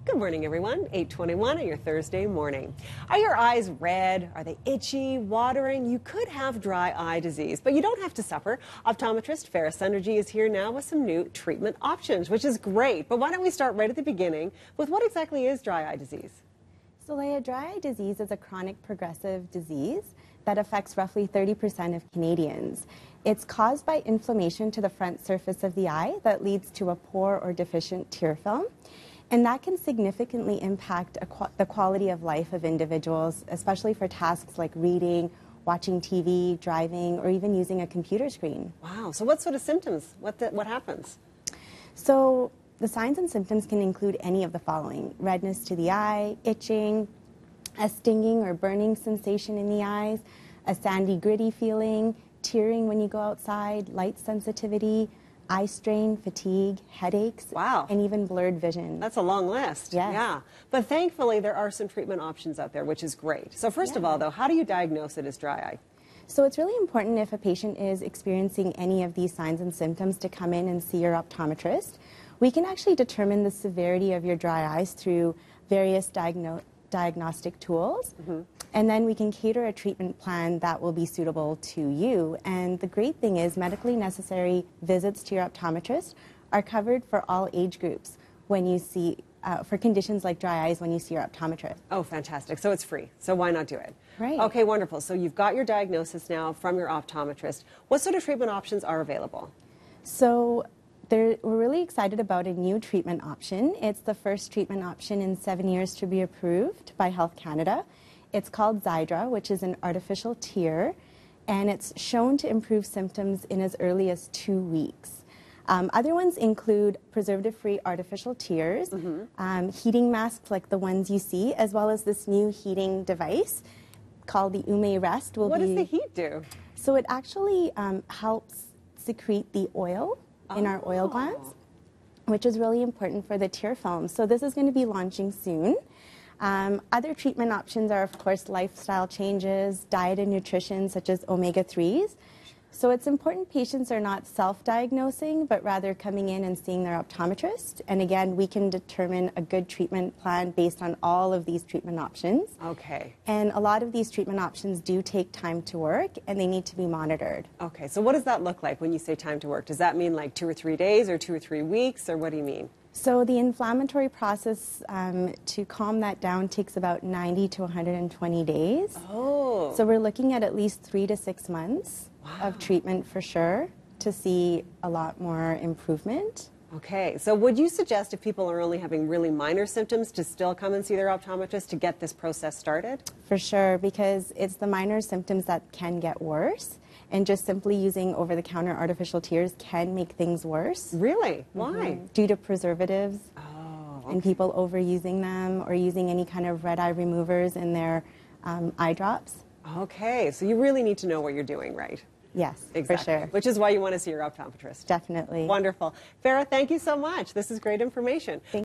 Good morning, everyone. 8:21 on your Thursday morning. Are your eyes red? Are they itchy, watering? You could have dry eye disease, but you don't have to suffer. Optometrist Farrah Sunderji is here now with some new treatment options, which is great. But why don't we start right at the beginning with what exactly is dry eye disease? So dry eye disease is a chronic progressive disease that affects roughly 30% of Canadians. It's caused by inflammation to the front surface of the eye that leads to a poor or deficient tear film. And that can significantly impact the quality of life of individuals, especially for tasks like reading, watching TV, driving, or even using a computer screen. Wow. So what sort of symptoms? What happens? So the signs and symptoms can include any of the following: redness to the eye, itching, a stinging or burning sensation in the eyes, a sandy, gritty feeling, tearing when you go outside, light sensitivity, eye strain, fatigue, headaches, wow, and even blurred vision. That's a long list. Yes. Yeah. But thankfully, there are some treatment options out there, which is great. So first of all, though, how do you diagnose it as dry eye? So it's really important if a patient is experiencing any of these signs and symptoms to come in and see your optometrist. We can actually determine the severity of your dry eyes through various diagnostic tools. And then we can cater a treatment plan that will be suitable to you. And the great thing is medically necessary visits to your optometrist are covered for all age groups when you see, for conditions like dry eyes when you see your optometrist. Oh, fantastic. So it's free. So why not do it? Right. Okay, wonderful. So you've got your diagnosis now from your optometrist. What sort of treatment options are available? So we're really excited about a new treatment option. It's the first treatment option in 7 years to be approved by Health Canada. It's called Xiidra, which is an artificial tear, and it's shown to improve symptoms in as early as 2 weeks. Other ones include preservative-free artificial tears, heating masks like the ones you see, as well as this new heating device called the Ume Rest. What does the heat do? So it actually helps secrete the oil in our oil glands, which is really important for the tear film. So this is going to be launching soon. Other treatment options are, of course, lifestyle changes, diet and nutrition, such as omega-3s. So it's important patients are not self-diagnosing, but rather coming in and seeing their optometrist. And again, we can determine a good treatment plan based on all of these treatment options. Okay. And a lot of these treatment options do take time to work, and they need to be monitored. Okay, so what does that look like when you say time to work? Does that mean like 2 or 3 days or 2 or 3 weeks, or what do you mean? So the inflammatory process to calm that down takes about 90 to 120 days. Oh. So we're looking at least 3 to 6 months of treatment for sure to see a lot more improvement. Okay, so would you suggest if people are only having really minor symptoms to still come and see their optometrist to get this process started? For sure, because it's the minor symptoms that can get worse. And just simply using over-the-counter artificial tears can make things worse. Really? Why? Due to preservatives and okay. people overusing them or using any kind of red eye removers in their eye drops. Okay, so you really need to know what you're doing, right? Yes, Exactly. for sure. Which is why you want to see your optometrist. Definitely. Wonderful. Farrah, thank you so much. This is great information.